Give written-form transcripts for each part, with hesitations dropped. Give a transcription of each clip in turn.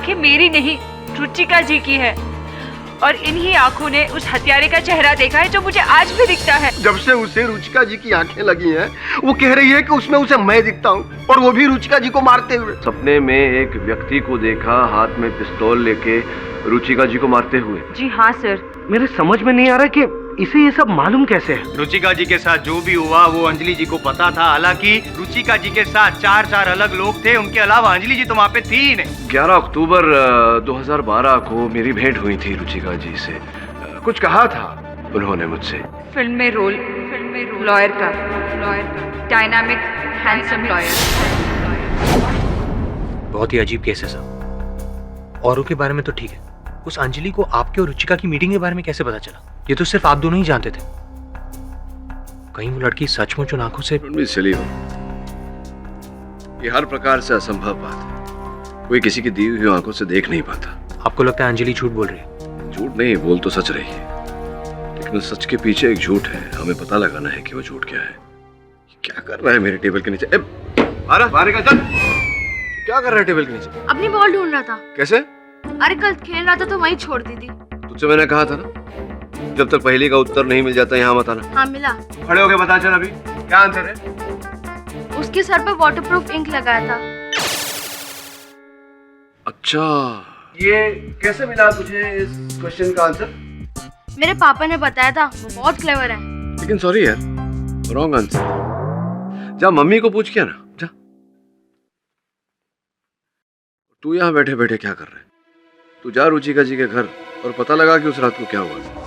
आंखें मेरी नहीं, रुचिका जी की है। और इन्हीं आंखों ने उस हत्यारे का चेहरा देखा है जो मुझे आज भी दिखता है। जब से उसे रुचिका जी की आंखें लगी हैं, वो कह रही है कि उसमें उसे मैं दिखता हूँ, और वो भी रुचिका जी को मारते हुए। सपने में एक व्यक्ति को देखा हाथ में पिस्तौल लेके रुचिका जी को मारते हुए। जी हाँ सर। मेरे समझ में नहीं आ रहा कि इसे ये सब मालूम कैसे है। रुचिका जी के साथ जो भी हुआ वो अंजलि जी को पता था। हालांकि रुचिका जी के साथ चार अलग लोग थे, उनके अलावा अंजलि जी तो वहाँ पे थी ही नहीं। 11 अक्टूबर 2012 को मेरी भेंट हुई थी रुचिका जी से। कुछ कहा था उन्होंने मुझसे। फिल्म में रोल लॉयर का डायनामिक हैंडसम लॉयर। बहुत ही अजीब केस है सर। औरों के बारे में तो ठीक है, उस अंजलि को आपके और रुचिका की मीटिंग के बारे में कैसे पता चला? ये तो सिर्फ आप दोनों ही जानते थे। कहीं वो लड़की सचमुच उन आंखों से चली हो। ये हर प्रकार से असंभव बात है। कोई किसी की दी हुई आंखों से देख नहीं पाता। आपको लगता है अंजलि झूठ बोल रही है? झूठ नहीं, बोल तो सच रही है, लेकिन उस सच के पीछे एक झूठ है। हमें पता लगाना है कि वो झूठ क्या है। क्या कर रहा है मेरे टेबल के नीचे? बाहर का चल। क्या कर रहा है टेबल के नीचे? अपनी बॉल ढूंढ रहा था। कैसे? अरे कल खेल रहा था तो वहीं छोड़ दी थी। तुझसे मैंने कहा था ना, जब तक पहेली का उत्तर नहीं मिल जाता यहाँ मत आना। हाँ मिला। खड़े होके बता चल अभी क्या आंसर है। उसके सर पर वाटरप्रूफ इंक लगाया था। अच्छा, ये कैसे मिला तुझे इस क्वेश्चन का आंसर? मेरे पापा ने बताया था, वो बहुत क्लेवर है। लेकिन सॉरी यार, रॉन्ग आंसर। जा मम्मी को पूछ के ना। जा। तू यहाँ बैठे बैठे क्या कर रहा है? तू जा रुचिका जी के घर और पता लगा कि उस रात को क्या हुआ।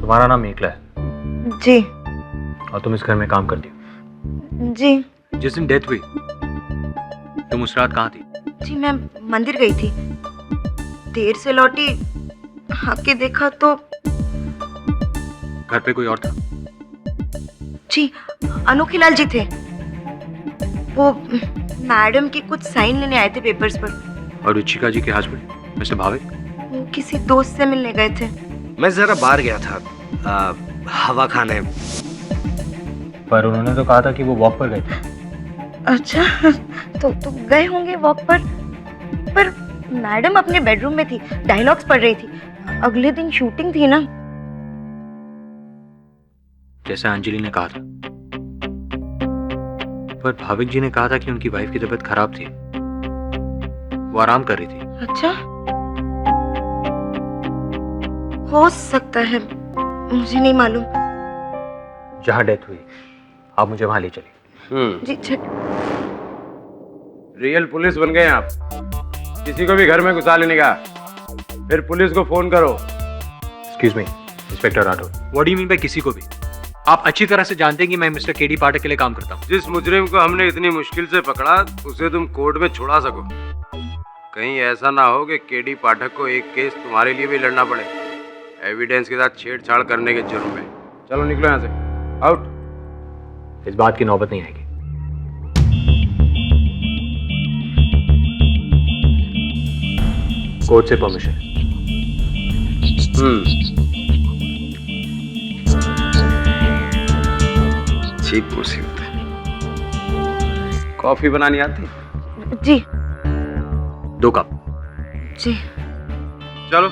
तुम्हारा नाम मेखला है? जी। और तुम इस घर में काम करती हो? जी। जिस दिन डेथ हुई तुम उस रात कहाँ थी? जी मैं मंदिर गई थी, देर से लौटी, आके देखा तो घर पे कोई और था? जी अनोखीलाल जी थे। वो मैडम की कुछ साइन लेने आए थे पेपर्स पर। और रुचिका जी के हस्बैंड मिस्टर भाविक? वो किसी दोस्त से मिलने गए थे। मैं जरा बाहर गया था हवा खाने। पर उन्होंने तो कहा था कि वो वॉक पर गए थे। अच्छा तो गए होंगे वॉक पर मैडम अपने बेडरूम में थी, डायलॉग्स पढ़ रही थी। अगले दिन शूटिंग थी ना। जैसा अंजलि ने कहा था। पर भाविक जी ने कहा था कि उनकी वाइफ की तबीयत खराब थी, वो आराम कर रही थी। अच्छा, हो सकता है, मुझे नहीं मालूम। जहां डेथ हुई आप मुझे वहां ले चलिए। जी रियल पुलिस बन गए आप। किसी को भी घर में घुसा लेने का, फिर पुलिस को फोन करो। Excuse me inspector Rathore, what do you mean by किसी को भी? आप अच्छी तरह से जानते हैं कि मैं मिस्टर केडी पाठक के लिए काम करता हूँ। जिस मुजरिम को हमने इतनी मुश्किल से पकड़ा उसे तुम कोर्ट में छुड़ा सको। कहीं ऐसा ना हो कि केडी पाठक को एक केस तुम्हारे लिए भी लड़ना पड़े, एविडेंस के साथ छेड़छाड़ करने के जुर्म में। चलो निकलो यहाँ से, आउट। इस बात की नौबत नहीं आएगी। कोर्ट से परमिशन। ठीक मुसीबत है। कॉफी बनानी आती? जी 2 कप। जी। चलो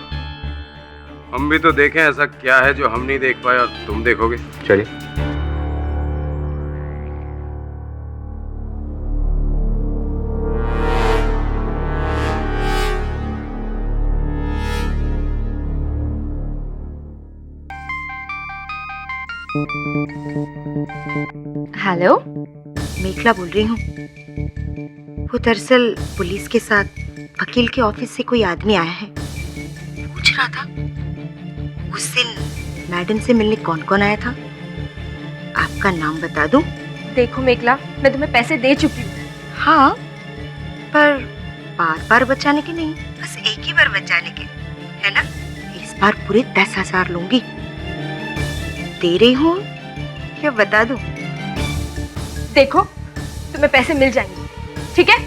हम भी तो देखें ऐसा क्या है जो हम नहीं देख पाए और तुम देखोगे। चलिए। हेलो, मेखला बोल रही हूँ। वो दरअसल पुलिस के साथ वकील के ऑफिस से कोई आदमी आया है। पूछ रहा था उस दिन मैडम से मिलने कौन कौन आया था। आपका नाम बता दूं? देखो मेखला, मैं तुम्हें पैसे दे चुकी हूँ। हाँ, पर बार बार बचाने के नहीं, बस एक ही बार बचाने के, है ना? इस बार पूरे 10,000 लूंगी। दे रही हूँ क्या बता दूं? देखो तुम्हें पैसे मिल जाएंगे, ठीक है?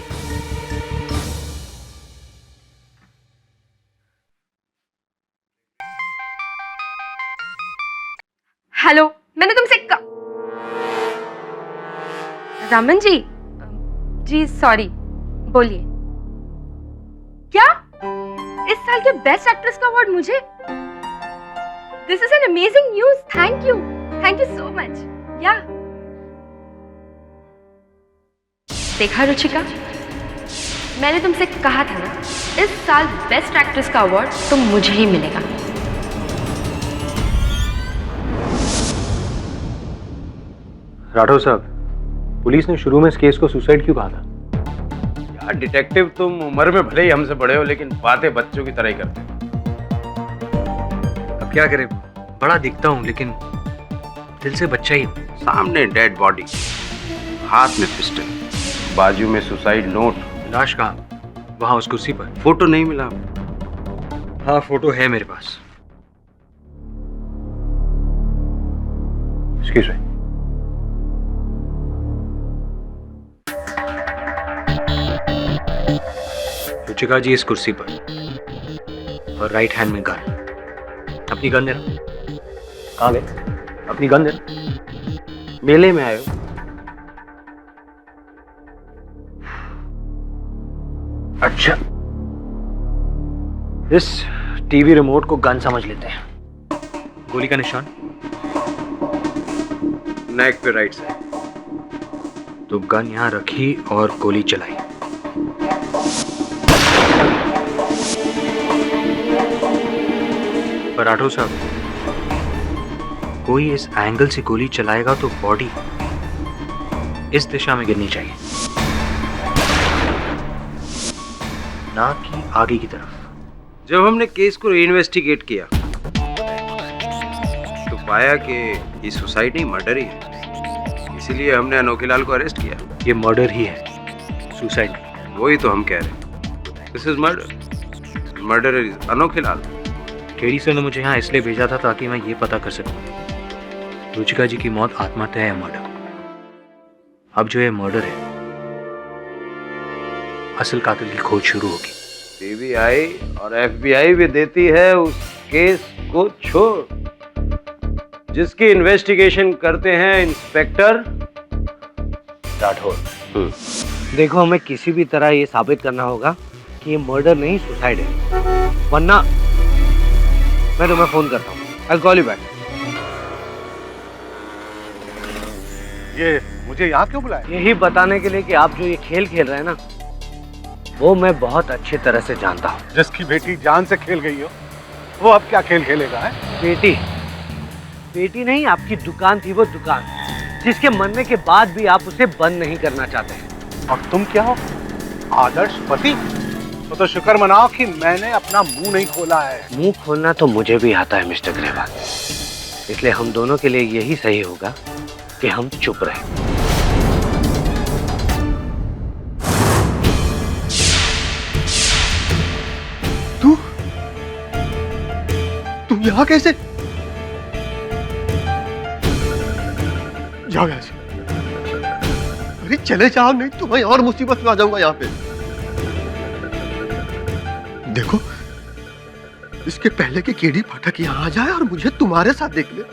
हेलो, मैंने तुमसे रमन जी, जी सॉरी, बोलिए। क्या इस साल के बेस्ट एक्ट्रेस का अवार्ड मुझे? This is an amazing news. Thank you so much. या देखा रुचिका, मैंने तुमसे कहा था ना, इस साल बेस्ट एक्ट्रेस का अवार्ड तो मुझे ही मिलेगा। राठौर साहब, पुलिस ने शुरू में इस केस को सुसाइड क्यों कहा था? यार डिटेक्टिव, तुम उम्र में भले ही हमसे बड़े हो, लेकिन बातें बच्चों की तरह ही करते हो। अब क्या करें, बड़ा दिखता हूँ लेकिन दिल से बच्चा ही हूँ। सामने डेड बॉडी, हाथ में पिस्टल, बाजू में सुसाइड नोट। लाश कहाँ? वहाँ उस कुर्सी पर। फोटो नहीं मिला? हाँ, फोटो है मेरे पास। Excuse me. रुचिका जी इस कुर्सी पर और राइट हैंड में गन। अपनी गन दे। कहाँ गए? अपनी गन दे। मेले में आए हो? अच्छा, इस टीवी रिमोट को गन समझ लेते हैं। गोली का निशान? नेक पे राइट साइड। तो गन यहां रखी और गोली चलाई। पर राठौर साहब, कोई इस एंगल से गोली चलाएगा तो बॉडी इस दिशा में गिरनी चाहिए, ना कि आगे की तरफ। जब हमने केस को इन्वेस्टिगेट किया तो पाया कि ये सुसाइड नहीं, मर्डर ही है। इसीलिए हमने अनोखे लाल को अरेस्ट किया। ये मर्डर ही है, सुसाइड नहीं। वही तो हम कह रहे हैं, this is murder. Murder is अनोखे लाल। केडी सर ने मुझे यहाँ इसलिए भेजा था ताकि मैं ये पता कर सकूं रुचिका जी की मौत आत्महत्या है या मर्डर। अब जो ये मर्डर है, असल कातिल की खोज शुरू होगी। सीबीआई और एफबीआई भी देती है उस केस को छोड़ जिसकी इन्वेस्टिगेशन करते हैं इंस्पेक्टर राठौर। देखो, हमें किसी भी तरह ये साबित करना होगा कि ये मर्डर नहीं सुसाइड है, वरना मैं तुम्हें फोन करता हूँ। I'll call you back. ये मुझे यहाँ क्यों बुलाया? यही बताने के लिए कि आप जो ये खेल खेल रहे हैं ना, वो मैं बहुत अच्छी तरह से जानता हूँ। जिसकी बेटी जान से खेल गई हो, वो अब क्या खेल खेलेगा है? बेटी नहीं, आपकी दुकान थी वो दुकान, जिसके मरने के बाद भी आप उसे बंद नहीं करना चाहते हैं। और तुम क्या हो? आदर्श पति? तो शुक्र मनाओ कि मैंने अपना मुंह नहीं खोला है। मुंह खोलना तो मुझे भी आता है मिस्टर ग्रेवाल, इसलिए हम दोनों के लिए यही सही होगा कि हम चुप रहें। तुम यहाँ कैसे? जाओ यहाँ से। अरे चले जाओ, नहीं तो मैं और मुसीबत में आ जाऊंगा यहाँ पे। देखो, इसके पहले कि केडी पाठक यहाँ आ जाए और मुझे तुम्हारे साथ देख ले,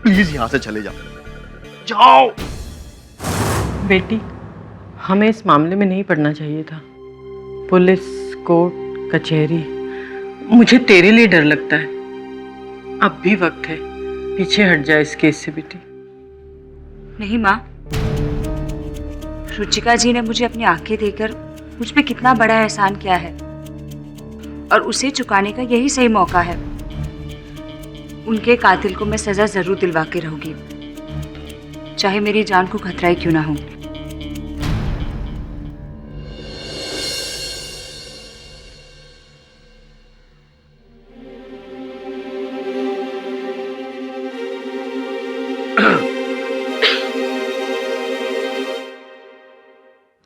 प्लीज यहाँ से चले जाओ। जाओ। बेटी, हमें इस मामले में नहीं पड़ना चाहिए था। पुलिस, कोर्ट, कचहरी, मुझे तेरे लिए डर लगता है। अब भी वक्त है, पीछे हट जाए इस केस से बेटी। नहीं माँ, रुचिका जी ने मुझे अपनी आंखें देकर मुझ पे कितना बड़ा एहसान किया है और उसे चुकाने का यही सही मौका है। उनके कातिल को मैं सजा जरूर दिलवा के रहूंगी, चाहे मेरी जान को खतरा ही क्यों ना हो।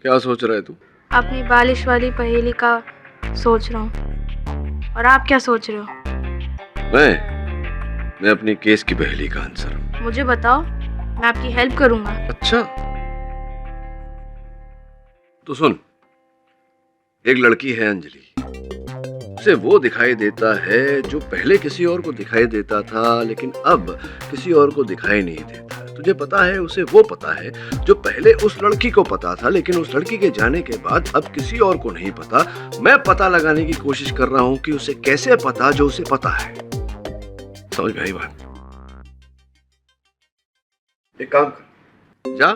क्या सोच रहा है तू? अपनी बालिश वाली पहेली का सोच रहा हूँ। और आप क्या सोच रहे हो? मैं अपनी केस की पहेली का आंसर। मुझे बताओ, मैं आपकी हेल्प करूंगा। अच्छा, तो सुन, एक लड़की है अंजलि, उसे वो दिखाई देता है जो पहले किसी और को दिखाई देता था, लेकिन अब किसी और को दिखाई नहीं देता। तुझे मुझे पता है उसे वो पता है जो पहले उस लड़की को पता था, लेकिन उस लड़की के जाने के बाद अब किसी और को नहीं पता। मैं पता लगाने की कोशिश कर रहा हूं कि उसे कैसे पता जो उसे पता है। समझ में आई बात? एक काम कर, जा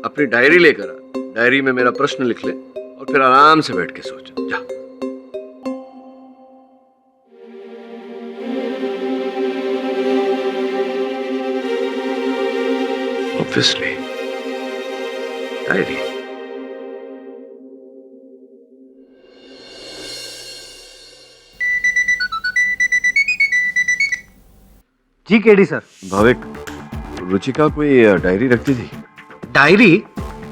अपनी डायरी लेकर आ, डायरी में मेरा प्रश्न लिख ले और फिर आराम से बैठ के सोच। जा। Obviously, diary. जी केडी सर। भाविक, रुचिका कोई डायरी रखती थी? डायरी?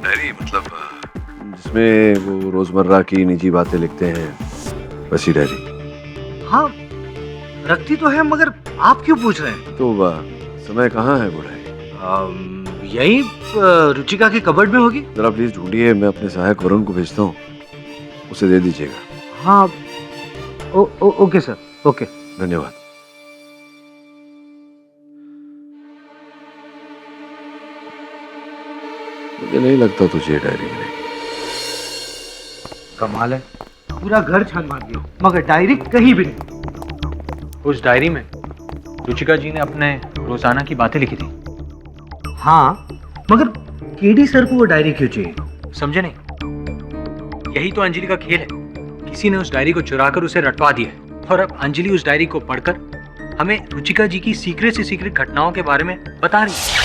डायरी मतलब जिसमें वो रोजमर्रा की निजी बातें लिखते हैं, वैसी डायरी। हाँ रखती तो है, मगर आप क्यों पूछ रहे हैं? तो समय कहाँ है वो डायरी? यही रुचिका की कबर्ड में होगी। जरा प्लीज ढूंढिए, मैं अपने सहायक वरुण को भेजता हूँ, उसे दे दीजिएगा। हाँ ओके सर, ओके। धन्यवाद। मुझे नहीं लगता तुझे डायरी मिलेगी। कमाल है, पूरा घर छान मार दिया मगर डायरी कहीं भी नहीं। उस डायरी में रुचिका जी ने अपने रोजाना की बातें लिखी थी। हाँ मगर केडी सर को वो डायरी क्यों चाहिए? समझे नहीं? यही तो अंजलि का खेल है। किसी ने उस डायरी को चुराकर उसे रटवा दिया है और अब अंजलि उस डायरी को पढ़कर हमें रुचिका जी की सीक्रेट से सीक्रेट घटनाओं के बारे में बता रही है।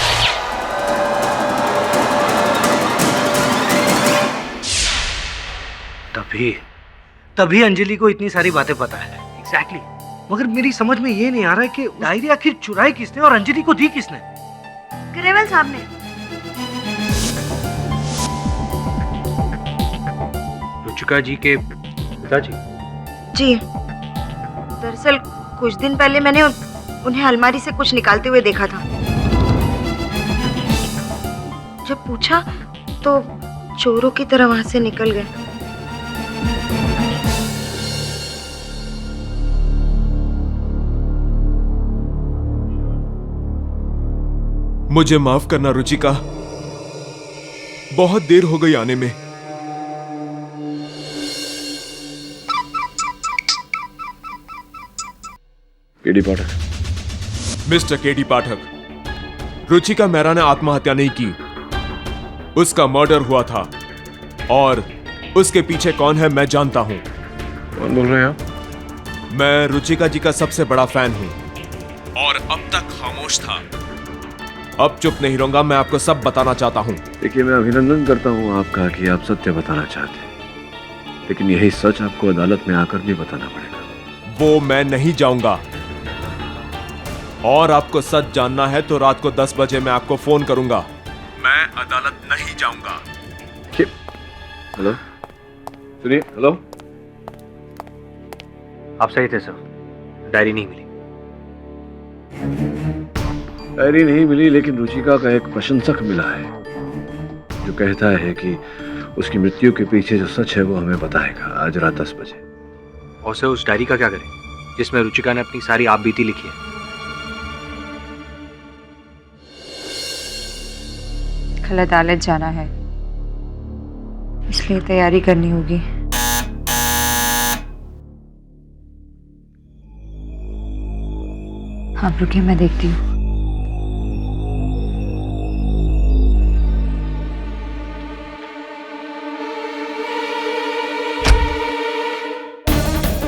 तभी अंजलि को इतनी सारी बातें पता है। एग्जैक्टली। मगर मेरी समझ में ये नहीं आ रहा है कि डायरी आखिर चुराई किसने और अंजलि को दी किसने? ग्रेवल साहब ने। रुचिका जी के पिताजी? जी, दरअसल कुछ दिन पहले मैंने उन्हें अलमारी से कुछ निकालते हुए देखा था। जब पूछा तो चोरों की तरह वहां से निकल गए। मुझे माफ करना रुचिका, बहुत देर हो गई आने में। केडी पाठक। मिस्टर केडी पाठक, रुचिका मेहरा ने आत्महत्या नहीं की, उसका मर्डर हुआ था और उसके पीछे कौन है मैं जानता हूं। कौन बोल रहे हैं आप? मैं रुचिका जी का सबसे बड़ा फैन हूं और अब तक खामोश था। अब चुप नहीं रहूंगा, मैं आपको सब बताना चाहता हूं। देखिए, मैं अभिनंदन करता हूं आपका कि आप सत्य बताना चाहते हैं, लेकिन यही सच आपको अदालत में आकर भी बताना पड़ेगा। वो मैं नहीं जाऊंगा और आपको सच जानना है तो रात को 10 बजे मैं आपको फोन करूंगा। मैं अदालत नहीं जाऊंगा। हेलो, सुनिए। हेलो, आप सही थे सर, डायरी नहीं मिली। डायरी नहीं मिली, लेकिन रुचिका का एक प्रशंसक मिला है जो कहता है कि उसकी मृत्यु के पीछे जो सच है वो हमें बताएगा आज रात 10 बजे। और सर उस डायरी का क्या करें जिसमें रुचिका ने अपनी सारी आप बीती लिखी है? कल अदालत जाना है, इसलिए तैयारी करनी होगी। आप रुकिए, मैं देखती हूँ।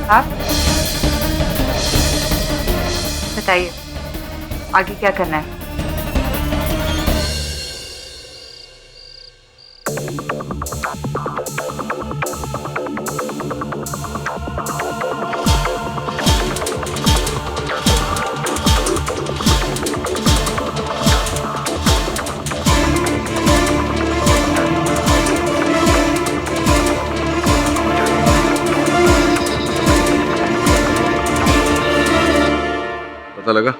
आप बताइए आगे क्या करना है? पता लगा?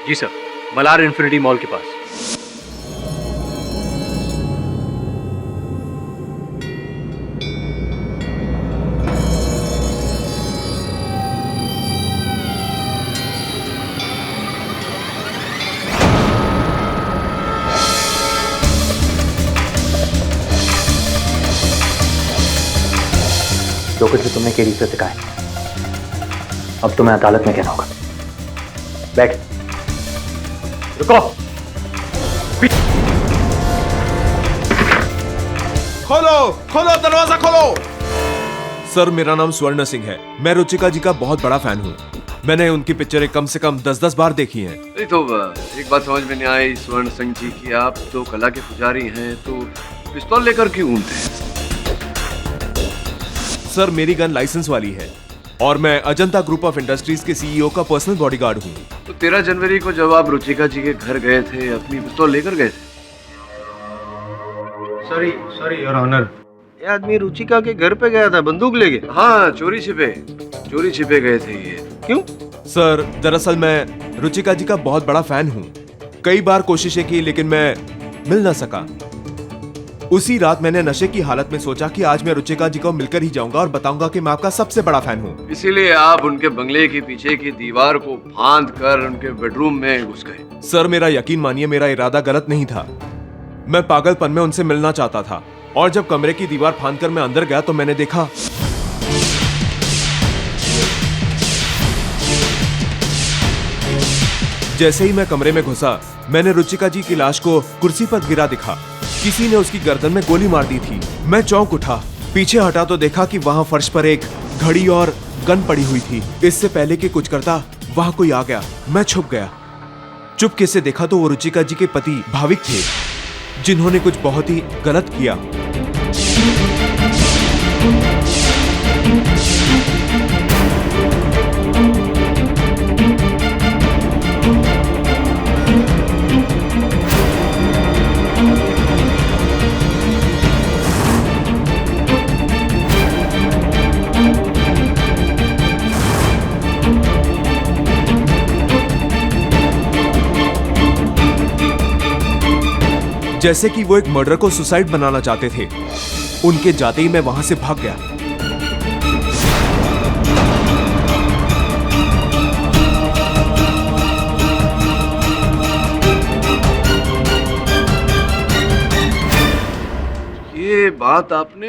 जी सर, मलार इन्फिनिटी मॉल के पास। कुछ भी तुमने केडी से सिखाया, अब तुम्हें अदालत में कहना होगा। बैठ। रुको। खोलो खोलो, दरवाजा खोलो। सर, मेरा नाम स्वर्ण सिंह है। मैं रुचिका जी का बहुत बड़ा फैन हूँ। मैंने उनकी पिक्चरें कम से कम 10-10 बार देखी हैं। नहीं तो एक बात समझ में नहीं आई स्वर्ण सिंह जी की, आप तो कला के पुजारी हैं, तो पिस्तौल लेकर क्यों घूमते हैं? सर, मेरी गन लाइसेंस वाली है और मैं अजंता ग्रुप ऑफ इंडस्ट्रीज के सीईओ का पर्सनल बॉडीगार्ड हूँ। तो 13 जनवरी को जब आप रुचिका जी के घर गए थे, अपनी पिस्तौल लेकर गए थे? सॉरी योर ऑनर, ये आदमी रुचिका के घर पे गया था, बंदूक ले गया। हाँ, चोरी छिपे गए थे ये। क्यों? सर, दरअसल मैं रुचिका जी का बहुत बड़ा फैन हूँ। कई बार कोशिशें की लेकिन मैं मिल ना सका। उसी रात मैंने नशे की हालत में सोचा कि आज मैं रुचिका जी को मिलकर ही जाऊंगा और बताऊंगा कि मैं आपका सबसे बड़ा फैन हूँ। इसीलिए आप उनके बंगले के पीछे की दीवार को फांद कर उनके बेडरूम में घुस गए। सर, मेरा यकीन मानिए, मेरा इरादा गलत नहीं था। मैं पागलपन में उनसे मिलना चाहता था और जब कमरे की दीवार फांदकर मैं अंदर गया तो मैंने देखा जैसे ही मैं कमरे में घुसा, मैंने रुचिका जी की लाश को कुर्सी पर गिरा दिखा। किसी ने उसकी गर्दन में गोली मार दी थी। मैं चौंक उठा, पीछे हटा तो देखा कि वहां फर्श पर एक घड़ी और गन पड़ी हुई थी। इससे पहले कि कुछ करता, वहां कोई आ गया। मैं छुप गया। चुपके से देखा तो वो रुचिका जी के पति भाविक थे, जिन्होंने कुछ बहुत ही गलत किया। जैसे कि वो एक मर्डर को सुसाइड बनाना चाहते थे। उनके जाते ही मैं वहां से भाग गया। ये बात आपने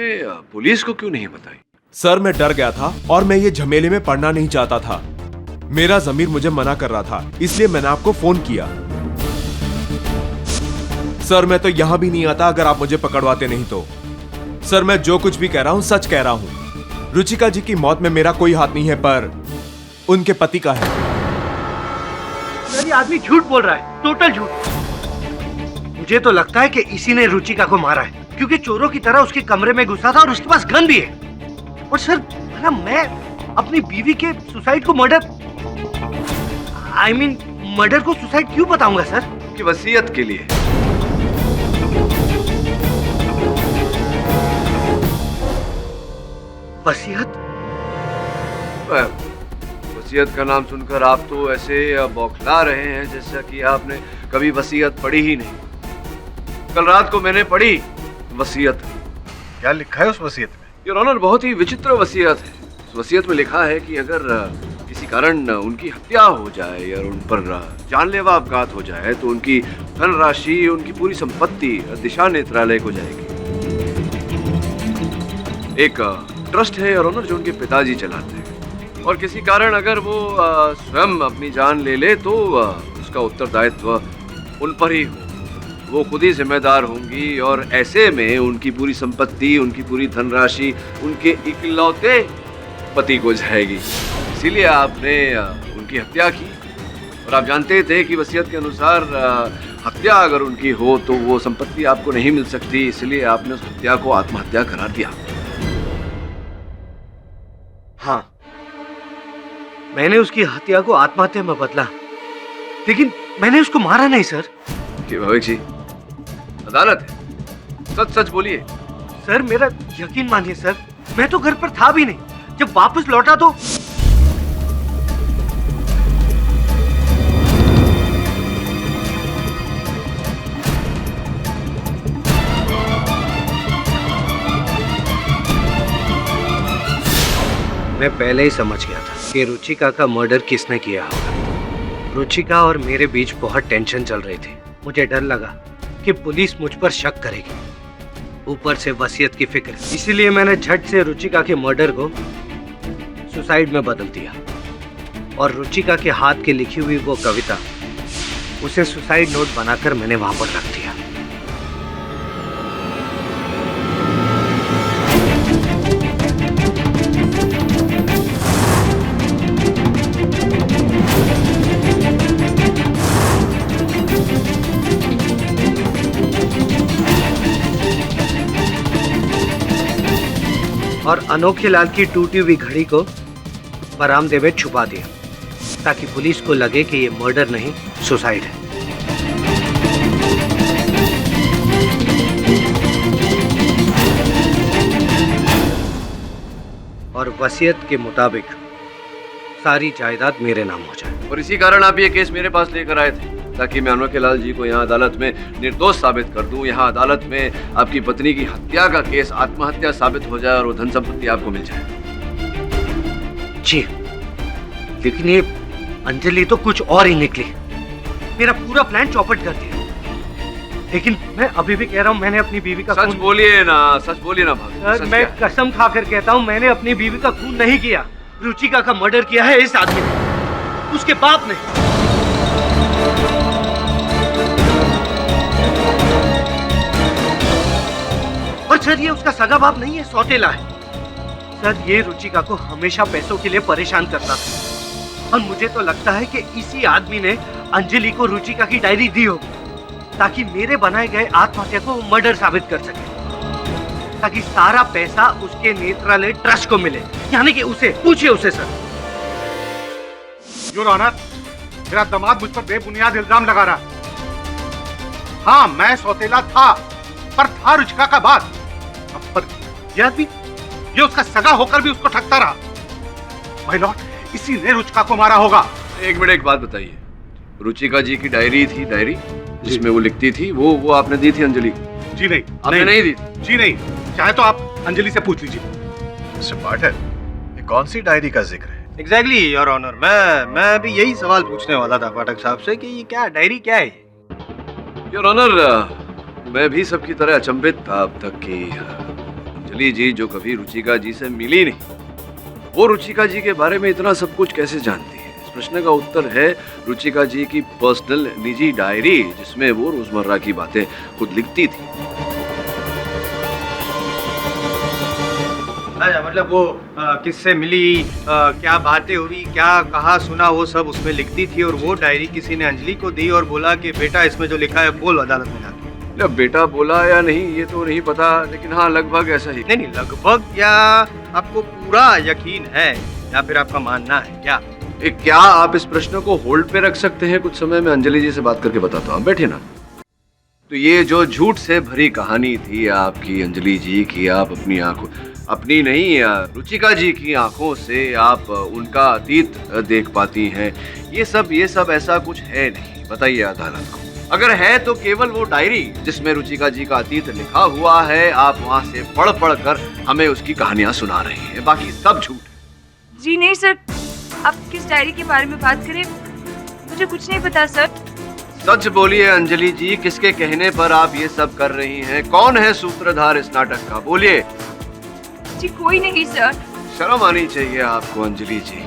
पुलिस को क्यों नहीं बताई? सर, मैं डर गया था और मैं ये झमेले में पड़ना नहीं चाहता था। मेरा ज़मीर मुझे मना कर रहा था, इसलिए मैंने आपको फोन किया। सर, मैं तो यहां भी नहीं आता अगर आप मुझे पकड़वाते नहीं तो। सर, मैं जो कुछ भी कह रहा हूं सच कह रहा हूं। रुचिका जी की मौत में मेरा कोई हाथ नहीं है, पर उनके पति का है। ये आदमी झूठ बोल रहा है, टोटल झूठ। मुझे तो लगता है कि इसी ने रुचिका को मारा है, क्योंकि चोरों की तरह उसके कमरे में घुसा था और उसके पास गन भी है। और सर, मैं अपनी बीवी के सुसाइड को मर्डर मर्डर को सुसाइड क्यों बताऊंगा सर? कि वसीयत के लिए। वसीयत? वसीयत का नाम सुनकर आप तो ऐसे बौखला रहे हैं जैसा कि आपने कभी वसीयत पढ़ी ही नहीं। कल रात को मैंने पढ़ी वसीयत। क्या लिखा है उस वसीयत में? योर ऑनर, बहुत ही विचित्र वसीयत है। उस वसीयत में लिखा है कि अगर किसी कारण उनकी हत्या हो जाए या उन पर जानलेवा अपघात हो जाए तो उनकी धनराशि, उनकी पूरी संपत्ति दिशा नेत्रालय को जाएगी। एक ट्रस्ट है योर ऑनर जो उनके पिताजी चलाते हैं, और किसी कारण अगर वो स्वयं अपनी जान ले ले तो उसका उत्तरदायित्व उन पर ही हो। वो खुद ही जिम्मेदार होंगी और ऐसे में उनकी पूरी संपत्ति, उनकी पूरी धनराशि उनके इकलौते पति को जाएगी। इसीलिए आपने उनकी हत्या की, और आप जानते थे कि वसीयत के अनुसार हत्या अगर उनकी हो तो वो संपत्ति आपको नहीं मिल सकती, इसलिए आपने उस हत्या को आत्महत्या करार दिया। हाँ, मैंने उसकी हत्या को आत्महत्या में बदला, लेकिन मैंने उसको मारा नहीं सर। कि भाविक जी, अदालत है, सच सच बोलिए। सर, मेरा यकीन मानिए सर, मैं तो घर पर था भी नहीं। जब वापस लौटा तो मैं पहले ही समझ गया था कि रुचिका का मर्डर किसने किया होगा। रुचिका और मेरे बीच बहुत टेंशन चल रही थी। मुझे डर लगा कि पुलिस मुझ पर शक करेगी, ऊपर से वसीयत की फिक्र, इसीलिए मैंने झट से रुचिका के मर्डर को सुसाइड में बदल दिया और रुचिका के हाथ की लिखी हुई वो कविता उसे सुसाइड नोट बनाकर मैंने वहां पर रख दिया। और अनोखे लाल की टूटी हुई घड़ी को बरामदे में छुपा दिया ताकि पुलिस को लगे कि ये मर्डर नहीं सुसाइड है। और वसीयत के मुताबिक सारी जायदाद मेरे नाम हो जाए। और इसी कारण आप ये केस मेरे पास लेकर आए थे ताकि मैं अनोखे लाल जी को यहाँ अदालत में निर्दोष साबित कर दूं। यहाँ अदालत में आपकी पत्नी की हत्या का केस आत्महत्या साबित हो जाए और वो धन संपत्ति आपको मिल जाए। जी, लेकिन ये अंजलि तो कुछ और ही निकली। मेरा पूरा प्लान चौपट कर दिया। लेकिन मैं अभी भी कह रहा हूँ, मैंने अपनी बीवी का सच बोलिए ना, सच बोलिए ना भाभी। सर, मैं कसम खाकर कहता हूँ, मैंने अपनी बीवी का खून नहीं किया। रुचिका का मर्डर किया है इस आदमी ने, उसके बाप ने। और सर, ये उसका सगा बाप नहीं है, सौतेला है। सर, ये रुचिका को हमेशा पैसों के लिए परेशान करता था और मुझे तो लगता है कि इसी आदमी ने अंजलि को रुचिका की डायरी दी होगी ताकि मेरे बनाए गए आत्महत्या को मर्डर साबित कर सके, ताकि सारा पैसा उसके नेत्रालय ट्रस्ट को मिले, यानी कि उसे पूछिए उसे। सर, योर ऑनर, मेरा दामाद मुझ पर बेबुनियाद इल्जाम लगा रहा है। हाँ, मैं सौतेला था, पर था रुचिका का बात। पर यह आदमी, ये उसका सगा होकर भी उसको ठगता रहा। माय लॉर्ड, इसी ने रुचिका को मारा होगा। एक मिनट, एक बात बताइए, रुचिका जी की डायरी थी, डायरी जिसमें वो लिखती थी, वो आपने दी थी अंजलि को? जी नहीं, आपने नहीं दी? जी नहीं, चाहे तो आप अंजलि से पूछ लीजिए। मिस्टर पाठक, ये कौन सी डायरी का जिक्र है? एग्जैक्टली योर ऑनर, मैं भी यही सवाल पूछने वाला था पाठक साहब से कि ये क्या डायरी क्या है? योर ऑनर, मैं भी सबकी तरह अचंभित था अब तक कि अंजलि जी जो कभी रुचिका जी से मिली नहीं, वो रुचिका जी के बारे में इतना सब कुछ कैसे जानती है। इस प्रश्न का उत्तर है रुचिका जी की पर्सनल निजी डायरी, जिसमें वो रोजमर्रा की बातें खुद लिखती थी। मतलब वो किससे मिली, क्या बातें हुई, क्या कहा सुना, वो सब उसमें लिखती थी। और वो डायरी किसी ने अंजलि को दी और बोला कि बेटा इसमें जो लिखा है बोल अदालत में जाके। बेटा बोला या नहीं ये तो नहीं पता, लेकिन हाँ लगभग ऐसा ही। नहीं, लगभग या आपको पूरा यकीन है या फिर आपका मानना है क्या? क्या आप इस प्रश्न को होल्ड पे रख सकते हैं कुछ समय? मैं अंजलि जी से बात करके बताता हूँ, बैठिए ना। तो ये जो झूठ से भरी कहानी थी आपकी अंजलि जी की, आप अपनी आंखों, अपनी नहीं रुचिका जी की आंखों से आप उनका अतीत देख पाती हैं, ये सब ऐसा कुछ है नहीं। बताइए अदालत को, अगर है तो केवल वो डायरी जिसमें रुचिका जी का अतीत लिखा हुआ है, आप वहाँ से पढ़ कर हमें उसकी कहानियां सुना रहे हैं, बाकी सब झूठ है। जी नहीं सर, आप किस डायरी के बारे में बात करें, मुझे कुछ नहीं पता सर। सच बोलिए अंजलि जी, किसके कहने पर आप ये सब कर रही हैं? कौन है सूत्रधार इस नाटक का? बोलिए। जी कोई नहीं सर। शर्म आनी चाहिए आपको अंजलि जी।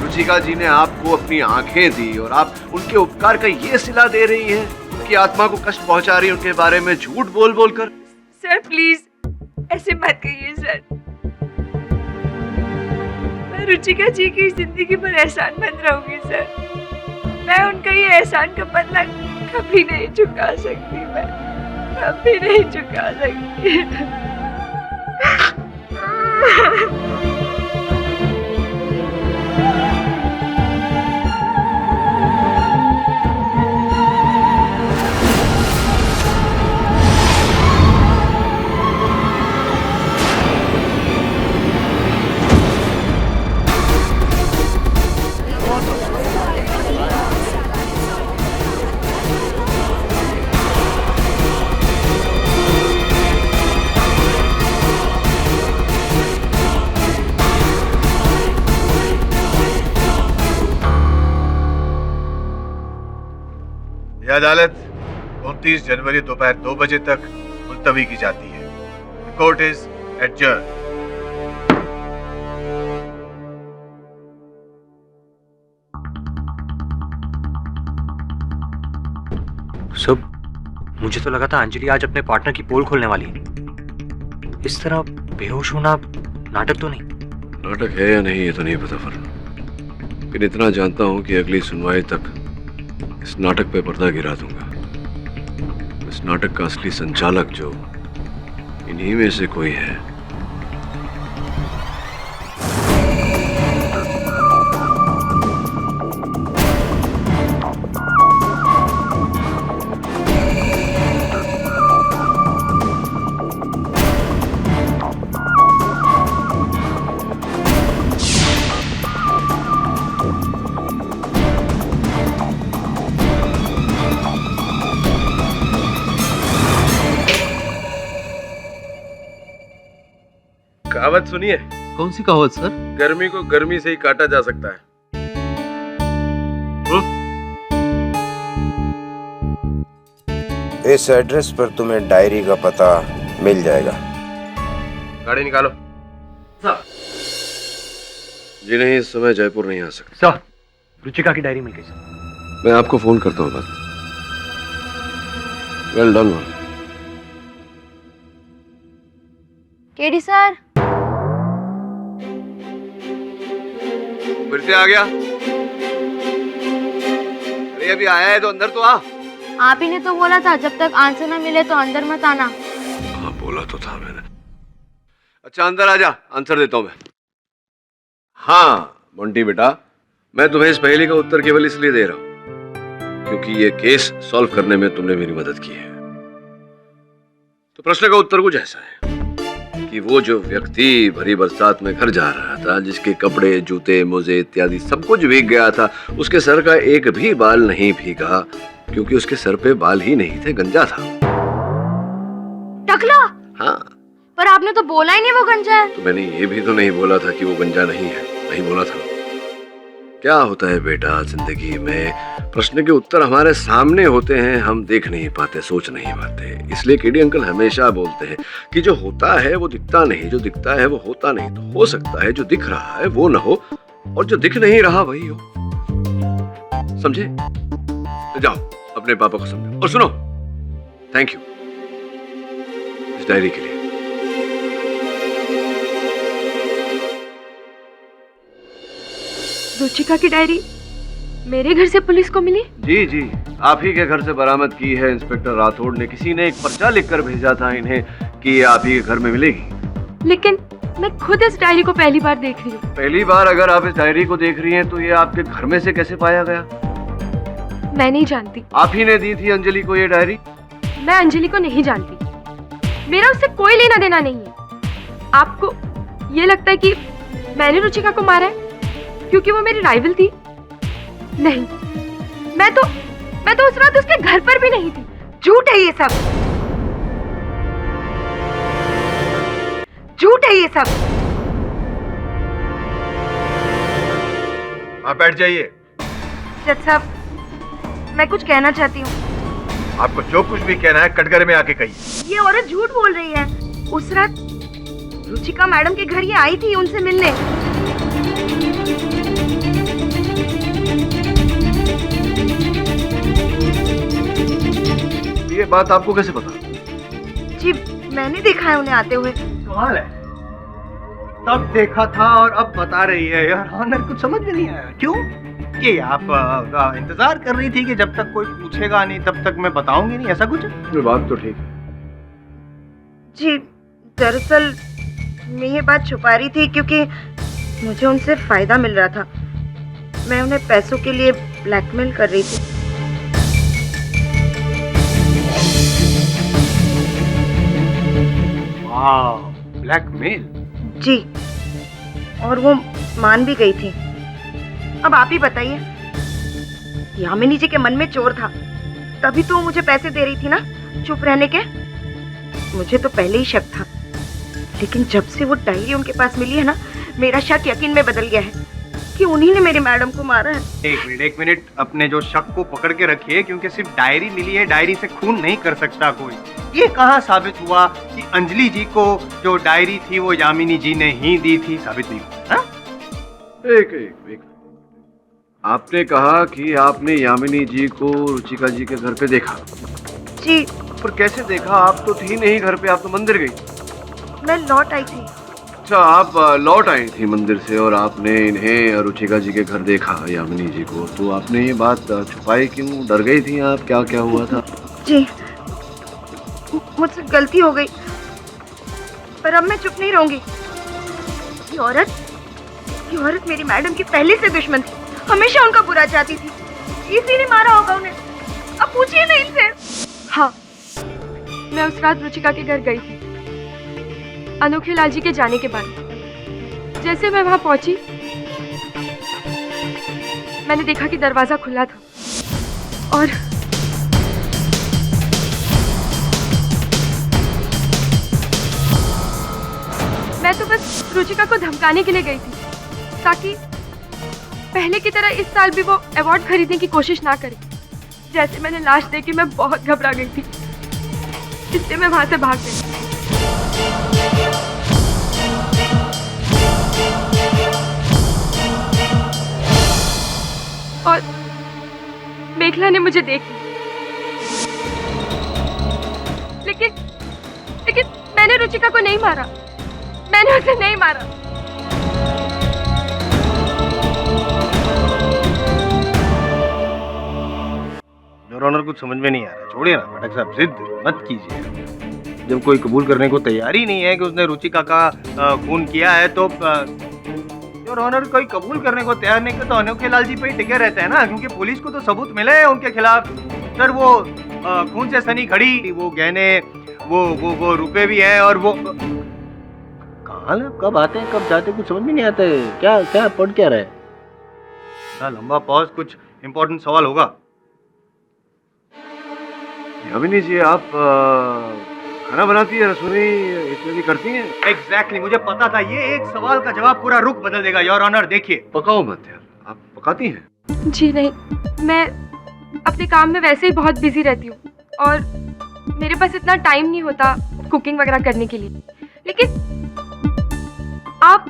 रुचिका जी ने आपको अपनी आंखें दी और आप उनके उपकार का ये सिला दे रही हैं, उनकी आत्मा को कष्ट पहुंचा रही है उनके बारे में झूठ बोल कर। सर प्लीज ऐसे मत कहिए सर, मैं रुचिका जी की जिंदगी पर एहसान बन रहूंगी सर। मैं उनका ये एहसान का बदला कभी नहीं चुका सकती, मैं कभी नहीं चुका सकती। यह अदालत 29 जनवरी दोपहर 2 बजे तक मुलतवी की जाती है। Court is adjourn. सब मुझे तो लगा था अंजलि आज अपने पार्टनर की पोल खोलने वाली है। इस तरह बेहोश होना नाटक तो नहीं? नाटक है या नहीं ये तो नहीं पता फरना, लेकिन इतना जानता हूं कि अगली सुनवाई तक इस नाटक पे पर्दा गिरा दूंगा। इस नाटक का असली संचालक जो इन्हीं में से कोई है। कहावत सुनिए। कौन सी कहावत सर? गर्मी को गर्मी से ही काटा जा सकता है। इस एड्रेस पर तुम्हें डायरी का पता मिल जाएगा। गाड़ी निकालो। सर जी नहीं, इस समय जयपुर नहीं आ सकते। सर रुचिका की डायरी मिल गई सर। मैं आपको फोन करता हूँ बाद। Well done. केडी सर, फिर से आ गया? अरे अभी आया है तो अंदर तो आ। आप ही ने तो बोला था जब तक आंसर न मिले तो अंदर मत आना। हाँ बोला तो था मैंने। अच्छा अंदर आ जा, आंसर देता हूँ मैं। हाँ मोंटी बेटा, मैं तुम्हें इस पहेली का उत्तर केवल इसलिए दे रहा हूँ क्योंकि ये केस सॉल्व करने में तुमने मेरी मदद की है। तो प्रश्न का उत्तर कुछ ऐसा है कि वो जो व्यक्ति भरी बरसात में घर जा रहा था, जिसके कपड़े, जूते, मोजे इत्यादि सब कुछ भीग गया था, उसके सर का एक भी बाल नहीं भीगा क्योंकि उसके सर पे बाल ही नहीं थे, गंजा था। टकला? हाँ। पर आपने तो बोला ही नहीं वो गंजा है। तो मैंने ये भी तो नहीं बोला था कि वो गंजा नहीं है, नहीं बोला था। क्या होता है बेटा जिंदगी में, प्रश्न के उत्तर हमारे सामने होते हैं, हम देख नहीं पाते, सोच नहीं पाते। इसलिए केडी अंकल हमेशा बोलते हैं कि जो होता है वो दिखता नहीं, जो दिखता है वो होता नहीं। तो हो सकता है जो दिख रहा है वो ना हो और जो दिख नहीं रहा वही हो। समझे? तो जाओ अपने पापा को समझो। और सुनो, थैंक यू इस डायरी के लिए। रुचिका की डायरी मेरे घर से पुलिस को मिली? जी जी, आप ही के घर से बरामद की है। इंस्पेक्टर राठौड़ ने, किसी ने एक पर्चा लिखकर भेजा था इन्हें कि ये आप ही के घर में मिलेगी। लेकिन मैं खुद इस डायरी को पहली बार देख रही हूँ। पहली बार अगर आप इस डायरी को देख रही हैं तो ये आपके घर में से कैसे पाया गया? मैं नहीं जानती। आप ही ने दी थी अंजलि को ये डायरी? मैं अंजलि को नहीं जानती, मेरा उससे कोई लेना देना नहीं है। आपको ये लगता है कि मैंने रुचिका को मारा है क्योंकि वो मेरी राइवल थी? नहीं, मैं तो उस रात उसके घर पर भी नहीं थी। झूठ है ये सब, झूठ है ये सब। आप बैठ जाइए। जज साहब, मैं कुछ कहना चाहती हूँ। आपको जो कुछ भी कहना है कटघरे में आके कहिए। ये औरत झूठ बोल रही है। उस रात रुचिका मैडम के घर ये आई थी उनसे मिलने। ये बात आपको कैसे पता? जी मैंने देखा है उन्हें आते हुए। कमाल है, तब देखा था और अब बता रही है यार। ऑनर कुछ समझ में नहीं आया। क्यों? कि आप इंतजार कर रही थी कि जब तक कोई पूछेगा नहीं तब तक मैं बताऊंगी नहीं, ऐसा कुछ? ये बात तो ठीक है। जी दरअसल मैं ये बात छुपा रही थी क्योंकि मुझे उनसे फायदा मिल रहा था। मैं उन्हें पैसों के लिए ब्लैकमेल कर रही थी। ब्लैकमेल? जी, और वो मान भी गई थी। अब आप ही बताइए, यामिनी जी के मन में चोर था, तभी तो वो मुझे पैसे दे रही थी ना चुप रहने के। मुझे तो पहले ही शक था, लेकिन जब से वो डायरी उनके पास मिली है ना, मेरा शक यकीन में बदल गया है कि कि उन्हीं ने मेरी मैडम को मारा है। एक मिनट, अपने जो शक को पकड़ के रखिए, क्योंकि सिर्फ डायरी मिली है, डायरी से खून नहीं कर सकता कोई। ये कहाँ साबित हुआ कि अंजलि जी को जो डायरी थी वो यामिनी जी ने ही दी थी? साबित नहीं हुआ। हाँ? एक आपने कहा कि आपने यामिनी जी को रुचिका जी के घर पे देखा। जी। पर कैसे देखा? आप तो थी नहीं घर पे, आप तो मंदिर गई। मैं लौट आई थी। अच्छा, आप लौट आई थी मंदिर से और आपने इन्हें रुचिका जी के घर देखा, यामिनी जी को। तो आपने ये बात छुपाई क्यों? डर गई थी आप? क्या क्या हुआ था? जी, मुझसे गलती हो गई, पर अब मैं चुप नहीं रहूंगी। ये औरत मेरी मैडम की पहले से दुश्मन थी, हमेशा उनका बुरा चाहती थी। इसी ने मारा होगा उन्हें। अब पूछिए ना इनसे। हाँ, मैं उस रात रुचिका के घर गई थी, अनोखे लाल जी के जाने के बाद। जैसे मैं वहां पहुंची, मैंने देखा कि दरवाजा खुला था और मैं तो बस रुचिका को धमकाने के लिए गई थी, ताकि पहले की तरह इस साल भी वो अवार्ड खरीदने की कोशिश ना करे। जैसे मैंने लाश देखी, मैं बहुत घबरा गई थी, इसलिए मैं वहां से भाग गई। और मेघला ने मुझे देख ली, लेकिन मैंने रुचिका को नहीं मारा, मैंने उसे नहीं मारा। योर ऑनर, कुछ समझ में नहीं आ रहा। छोड़िए ना पाठक साहब, जिद मत कीजिए। जब कोई कबूल करने को तैयार ही नहीं है कि उसने रुचिका का खून किया है, तो योर ऑनर कोई कबूल करने को तैयार नहीं, तो अनोखे लाल जी पे ही टिके रहते हैं ना, क्योंकि पुलिस को तो सबूत मिले हैं उनके खिलाफ। सर, वो खून से सनी घड़ी, वो गहने, वो रुपए भी हैं, और वो कहाँ कब आते हैं कब जाते हैं कुछ समझ में नहीं आता है। क्या पढ़ क्या रहा है? लंबा पॉज, कुछ इंपॉर्टेंट सवाल होगा। यामिनी जी, आप खाना बनाती है, रसोई इत्यादि करती हैं? एग्जैक्टली, मुझे पता था ये एक सवाल का जवाब पूरा रुख बदल देगा। योर ऑनर, देखिए। पकाओ मत यार, आप पकाती हैं? जी नहीं, मैं अपने काम में वैसे ही बहुत बिजी रहती हूँ और मेरे पास इतना टाइम नहीं होता कुकिंग वगैरह करने के लिए। लेकिन आप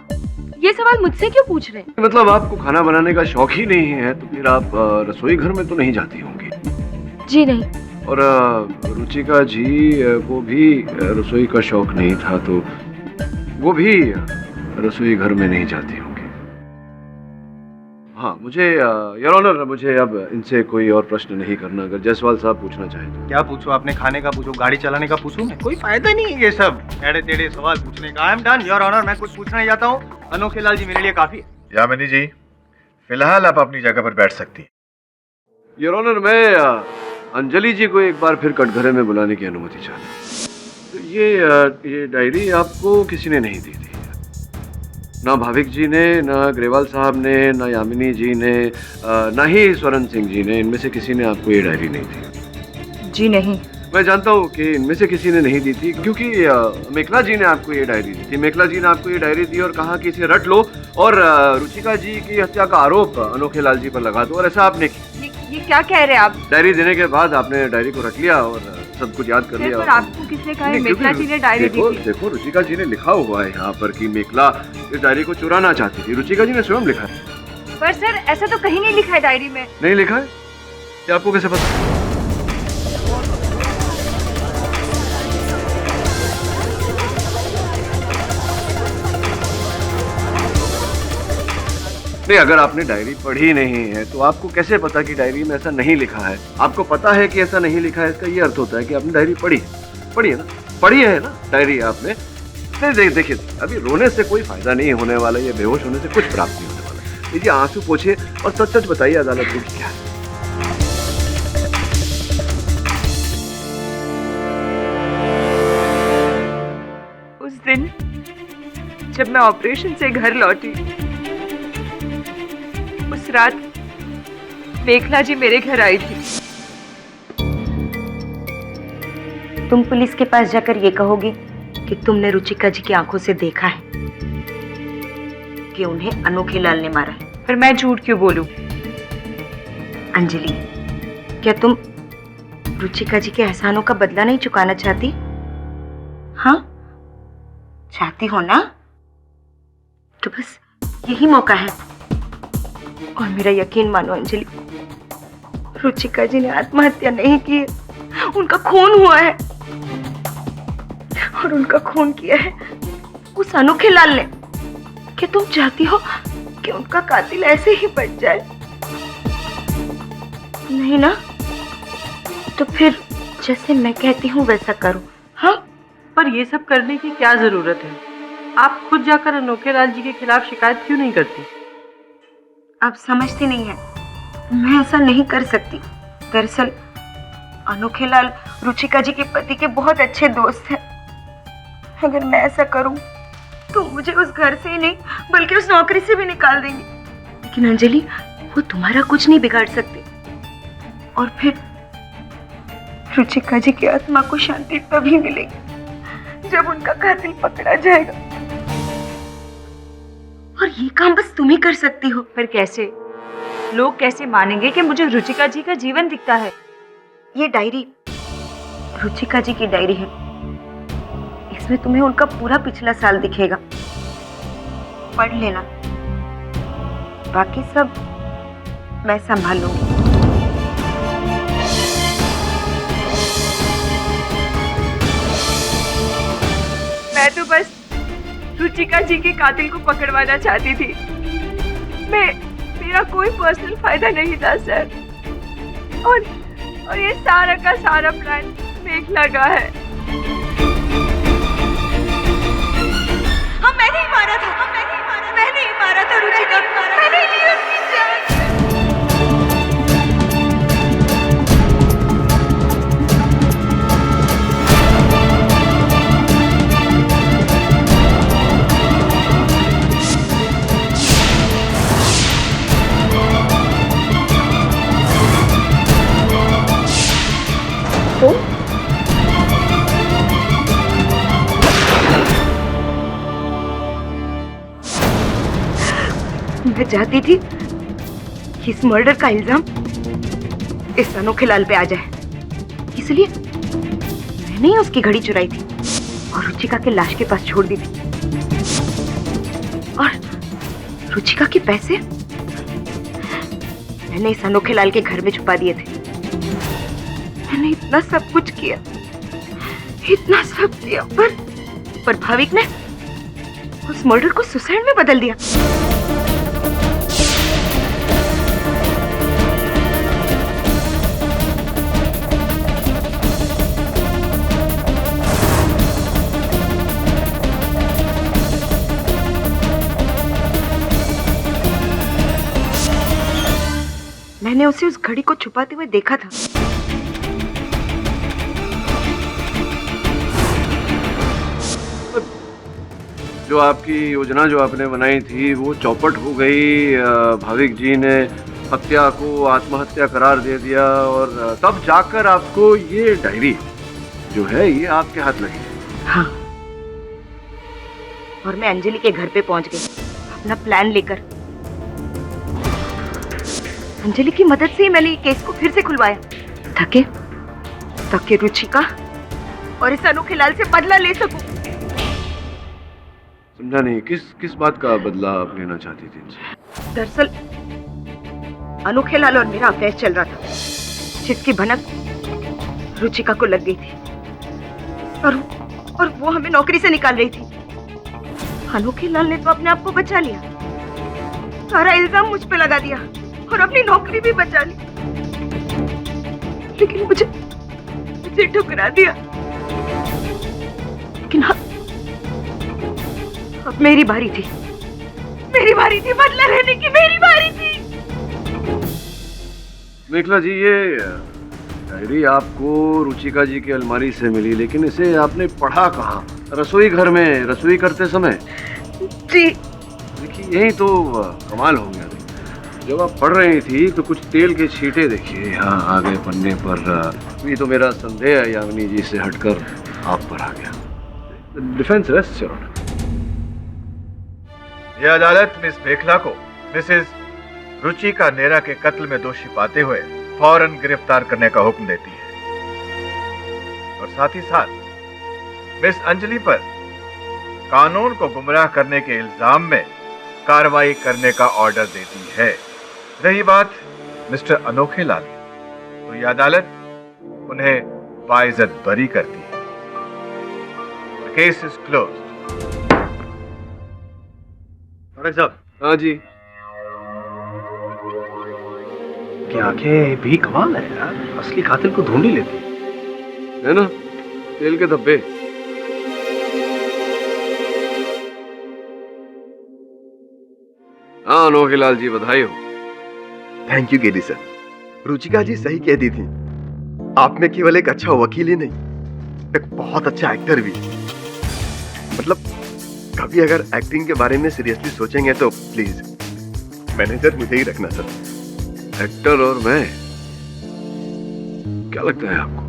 ये सवाल मुझसे क्यों पूछ रहे हैं? मतलब आपको खाना बनाने का शौक ही नहीं है, तो फिर आप रसोई घर में तो नहीं जाती होंगी? जी नहीं। और रुचिका जी को भी रसोई का शौक नहीं था, तो वो भी रसोई घर में नहीं जाती होंगी। हाँ, मुझे योर ऑनर, मुझे अब इनसे कोई और प्रश्न नहीं करना। अगर जायसवाल साहब पूछना चाहें तो। क्या पूछो? आपने खाने का पूछो, गाड़ी चलाने का पूछूं मैं? कोई फायदा नहीं है ये सब टेढ़े टेढ़े सवाल पूछने का। I am done your honour, मैं कुछ पूछना नहीं चाहता हूँ। अनोखे लाल जी मेरे लिए काफी है। यामिनी जी, फिलहाल आप अपनी जगह पर बैठ सकती हैं। योर ऑनर, मैं अंजलि जी को एक बार फिर कटघरे में बुलाने की अनुमति चाहता हूँ। तो ये डायरी आपको किसी ने नहीं दी थी? ना भाविक जी ने, ना ग्रेवाल साहब ने, ना यामिनी जी ने, ना ही स्वरण सिंह जी ने, इनमें से किसी ने आपको ये डायरी नहीं दी? जी नहीं। मैं जानता हूँ कि इनमें से किसी ने नहीं दी थी, क्योंकि मेखला जी ने आपको ये डायरी दी थी। मेखला जी ने आपको ये डायरी दी और कहा कि इसे रट लो और रुचिका जी की हत्या का आरोप अनोखे लाल जी पर लगा दो, और ऐसा आपने किया। ये क्या कह रहे हैं आप? डायरी देने के बाद आपने डायरी को रख लिया और सब कुछ याद कर लिया। और आपको किसने कहा है मेखला जी ने डायरी दी थी? देखो, रुचिका जी ने लिखा हुआ है यहाँ पर कि मेखला इस डायरी को चुराना चाहती थी। रुचिका जी ने स्वयं लिखा है। पर सर, ऐसा तो कहीं नहीं लिखा है डायरी में। नहीं लिखा है? क्या आपको कैसे पता? नहीं, अगर आपने डायरी पढ़ी नहीं है तो आपको कैसे पता कि डायरी में ऐसा नहीं लिखा है? आपको पता है कि ऐसा नहीं लिखा है, इसका ये अर्थ होता है कि आपने डायरी पढ़ी है ना? पढ़ी है ना डायरी आपने? नहीं, देखिए, अभी रोने से कोई फायदा नहीं होने वाला, ये बेहोश होने से कुछ प्राप्त नहीं होने वाला। लीजिए, आंसू पोंछिए और सच सच बताइए अदालत को कि क्या है। उस दिन जब मैं ऑपरेशन से घर लौटी, उस रात मेखला जी मेरे घर आई थी। तुम पुलिस के पास जाकर ये कहोगी कि तुमने रुचिका जी की आंखों से देखा है कि उन्हें अनोखे लाल ने मारा है। फिर मैं झूठ क्यों बोलूं? अंजलि, क्या तुम रुचिका जी के एहसानों का बदला नहीं चुकाना चाहती? हाँ, चाहती हो ना? तो बस यही मौका है। और मेरा यकीन मानो अंजलि, रुचिका जी ने आत्महत्या नहीं की है, उनका खून हुआ है। और उनका खून किया है उस अनोखे लाल ने। क्या तुम चाहती हो कि उनका कातिल ऐसे ही बच जाए? नहीं ना? तो फिर जैसे मैं कहती हूँ वैसा करो। हाँ, पर ये सब करने की क्या जरूरत है? आप खुद जाकर अनोखे लाल जी के खिलाफ शिकायत क्यों नहीं करती? आप समझती नहीं है, मैं ऐसा नहीं कर सकती। दरअसल अनोखे लाल रुचिका जी के पति के बहुत अच्छे दोस्त हैं। अगर मैं ऐसा करूं तो मुझे उस घर से ही नहीं बल्कि उस नौकरी से भी निकाल देंगे। लेकिन अंजलि, वो तुम्हारा कुछ नहीं बिगाड़ सकते। और फिर रुचिका जी की आत्मा को शांति तभी मिलेगी जब उनका कातिल पकड़ा जाएगा। और ये काम बस तुम ही कर सकती हो। पर कैसे? लोग कैसे मानेंगे कि मुझे रुचिका जी का जीवन दिखता है? ये डायरी रुचिका जी की डायरी है। इसमें तुम्हें उनका पूरा पिछला साल दिखेगा। पढ़ लेना, बाकी सब मैं संभाल लूंगी। मैं तो बस रुचिका जी के कातिल को पकड़वाना चाहती थी। मेरा कोई पर्सनल फायदा नहीं था सर। और ये सारा का सारा प्लान मेघला का है। हाँ, मैंने ही मारा था। मैंने ही मारा था रुचिका को। मैंने ली उसकी जान। मैं चाहती थी कि इस मर्डर का इल्जाम इस अनोखे लाल पे आ जाए, इसलिए मैंने ही उसकी घड़ी चुराई थी और रुचिका के लाश के पास छोड़ दी थी। और रुचिका के पैसे मैंने इस अनोखे लाल के घर में छुपा दिए थे। मैंने इतना सब कुछ किया, इतना सब किया, पर भाविक ने उस मर्डर को सुसाइड में बदल दिया। मैंने उसे उस घड़ी को छुपाते हुए देखा था। जो आपकी योजना जो आपने बनाई थी वो चौपट हो गई। भाविक जी ने हत्या को आत्महत्या करार दे दिया और तब जाकर आपको ये डायरी जो है ये आपके हाथ लगी। हाँ, और मैं अंजलि के घर पे पहुंच गई अपना प्लान लेकर। अंजलि की मदद से ही मैंने ये केस को फिर से खुलवाया ताकि रुचिका और इस अनोखे लाल से बदला ले सकूं। समझा नहीं, किस बात का बदला आप लेना चाहती थी? दरअसल अनोखे लाल और मेरा अफेयर चल रहा था, जिसकी भनक रुचिका को लग गई थी और वो हमें नौकरी से निकाल रही थी। अनोखे लाल ने तो अपने आप को बचा लिया, सारा इल्जाम मुझ पे लगा दिया और अपनी नौकरी भी बचा ली, लेकिन मुझे ठुकरा दिया। लेकिन हाँ, अब मेरी बारी थी बदला लेने की, मेरी बारी थी। मेघला जी, ये डायरी आपको रुचिका जी की अलमारी से मिली, लेकिन इसे आपने पढ़ा कहाँ? रसोई घर में रसोई करते समय? जी। देखिए, यही तो कमाल हो गया। जब आप पढ़ रही थी तो कुछ तेल के छींटे देखिए यहाँ आगे पन्ने पर। ये तो मेरा संदेह यामिनी जी से हटकर आप पर आ गया। Defence rest your honour. यह अदालत मिस मेखला को मिसेस रुचिका नेरा के कत्ल में दोषी पाते हुए फौरन गिरफ्तार करने का हुक्म देती है और साथ ही साथ मिस अंजलि पर कानून को गुमराह करने के इल्जाम में कार्रवाई करने का ऑर्डर देती है। रही बात मिस्टर अनोखे लाल की, तो ये अदालत उन्हें बाइज्जत बरी करती है। Case is closed. साहब। हाँ जी। की आंखें भी कमाल है यार, असली कातिल को ढूंढ ही लेती है ना, तेल के धब्बे। हाँ अनोखे लाल जी, बधाई हो। Thank you KD sir. Ruchika ji सही कह दी थी, आप में केवल एक अच्छा वकील ही नहीं, एक बहुत अच्छा एक्टर भी। मतलब कभी अगर एक्टिंग के बारे में सीरियसली सोचेंगे तो प्लीज मैनेजर मुझे ही रखना सर। एक्टर और मैं, क्या लगता है आपको?